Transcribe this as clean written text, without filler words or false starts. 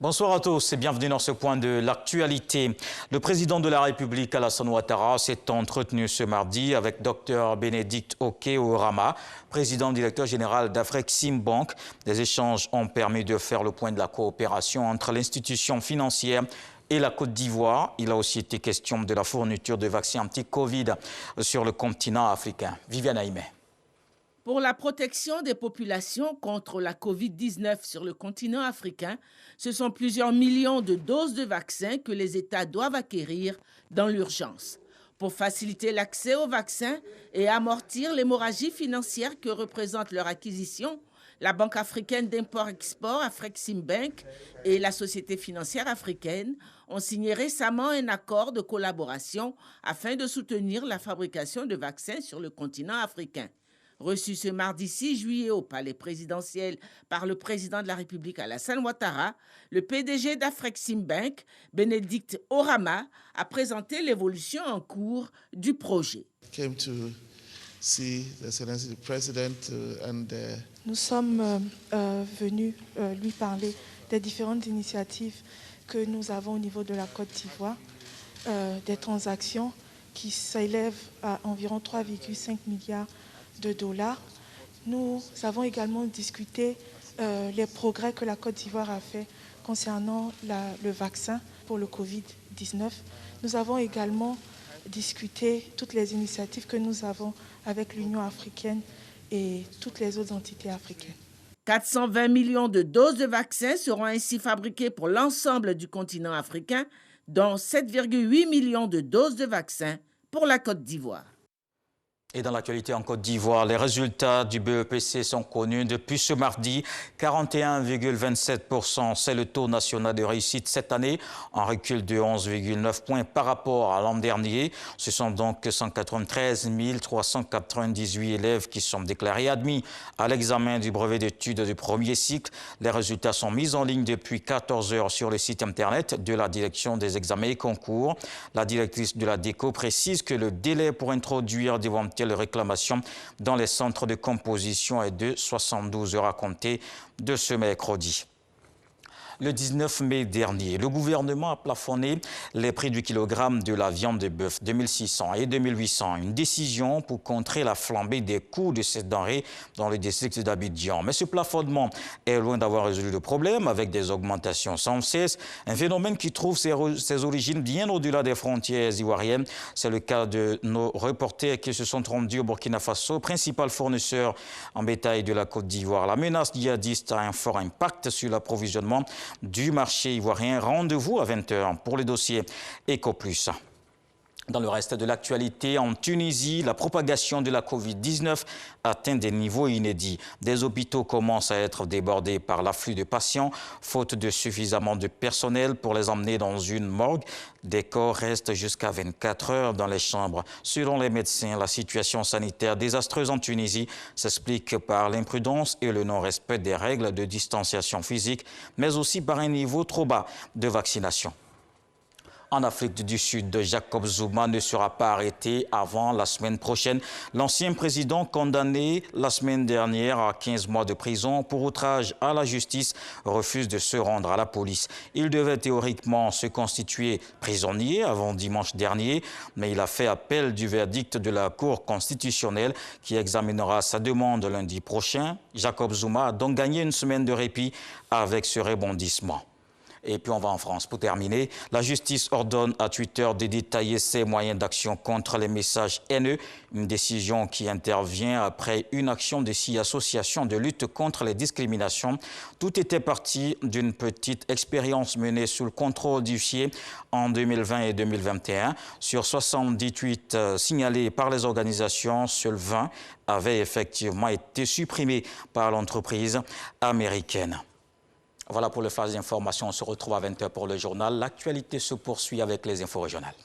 Bonsoir à tous et bienvenue dans ce point de l'actualité. Le président de la République, Alassane Ouattara, s'est entretenu ce mardi avec Dr Bénédicte Oké-Oramah, président directeur général d'Afreximbank. Des échanges ont permis de faire le point de la coopération entre l'institution financière et la Côte d'Ivoire. Il a aussi été question de la fourniture de vaccins anti-Covid sur le continent africain. Viviane Aïmé. Pour la protection des populations contre la Covid-19 sur le continent africain, ce sont plusieurs millions de doses de vaccins que les États doivent acquérir dans l'urgence. Pour faciliter l'accès aux vaccins et amortir l'hémorragie financière que représente leur acquisition, la Banque africaine d'import-export, Afreximbank, et la Société financière africaine ont signé récemment un accord de collaboration afin de soutenir la fabrication de vaccins sur le continent africain. Reçu ce mardi 6 juillet au palais présidentiel par le président de la République Alassane Ouattara, le PDG d'Afreximbank, Bénédicte Oramah, a présenté l'évolution en cours du projet. Nous sommes venus lui parler des différentes initiatives que nous avons au niveau de la Côte d'Ivoire, des transactions qui s'élèvent à environ 3,5 milliards de dollars. Nous avons également discuté les progrès que la Côte d'Ivoire a fait concernant le vaccin pour le Covid-19. Nous avons également discuté toutes les initiatives que nous avons avec l'Union africaine et toutes les autres entités africaines. 420 millions de doses de vaccins seront ainsi fabriquées pour l'ensemble du continent africain, dont 7,8 millions de doses de vaccins pour la Côte d'Ivoire. Et dans l'actualité en Côte d'Ivoire, les résultats du BEPC sont connus depuis ce mardi. 41,27%, c'est le taux national de réussite cette année, en recul de 11,9 points par rapport à l'an dernier. Ce sont donc 193 398 élèves qui sont déclarés admis à l'examen du brevet d'études du premier cycle. Les résultats sont mis en ligne depuis 14 heures sur le site internet de la direction des examens et concours. La directrice de la DECO précise que le délai pour introduire d'éventuelles réclamations dans les centres de composition est de 72 heures à compter de ce mercredi. Le 19 mai dernier, le gouvernement a plafonné les prix du kilogramme de la viande de bœuf 2600 et 2800. Une décision pour contrer la flambée des coûts de ces denrées dans le district d'Abidjan. Mais ce plafonnement est loin d'avoir résolu le problème avec des augmentations sans cesse. Un phénomène qui trouve ses origines bien au-delà des frontières ivoiriennes. C'est le cas de nos reporters qui se sont rendus au Burkina Faso, principal fournisseur en bétail de la Côte d'Ivoire. La menace djihadiste a un fort impact sur l'approvisionnement du marché ivoirien. Rendez-vous à 20 h pour le dossier EcoPlus. Dans le reste de l'actualité, en Tunisie, la propagation de la Covid-19 atteint des niveaux inédits. Des hôpitaux commencent à être débordés par l'afflux de patients, faute de suffisamment de personnel pour les emmener dans une morgue. Des corps restent jusqu'à 24 heures dans les chambres. Selon les médecins, la situation sanitaire désastreuse en Tunisie s'explique par l'imprudence et le non-respect des règles de distanciation physique, mais aussi par un niveau trop bas de vaccination. En Afrique du Sud, Jacob Zuma ne sera pas arrêté avant la semaine prochaine. L'ancien président condamné la semaine dernière à 15 mois de prison pour outrage à la justice refuse de se rendre à la police. Il devait théoriquement se constituer prisonnier avant dimanche dernier, mais il a fait appel du verdict de la Cour constitutionnelle qui examinera sa demande lundi prochain. Jacob Zuma a donc gagné une semaine de répit avec ce rebondissement. Et puis on va en France. Pour terminer, la justice ordonne à Twitter de détailler ses moyens d'action contre les messages haineux. Une décision qui intervient après une action de 6 associations de lutte contre les discriminations. Tout était parti d'une petite expérience menée sous le contrôle du FIE en 2020 et 2021. Sur 70 tweets signalés par les organisations, seuls 20 avaient effectivement été supprimés par l'entreprise américaine. Voilà pour le phase d'information. On se retrouve à 20 h pour le journal. L'actualité se poursuit avec les infos régionales.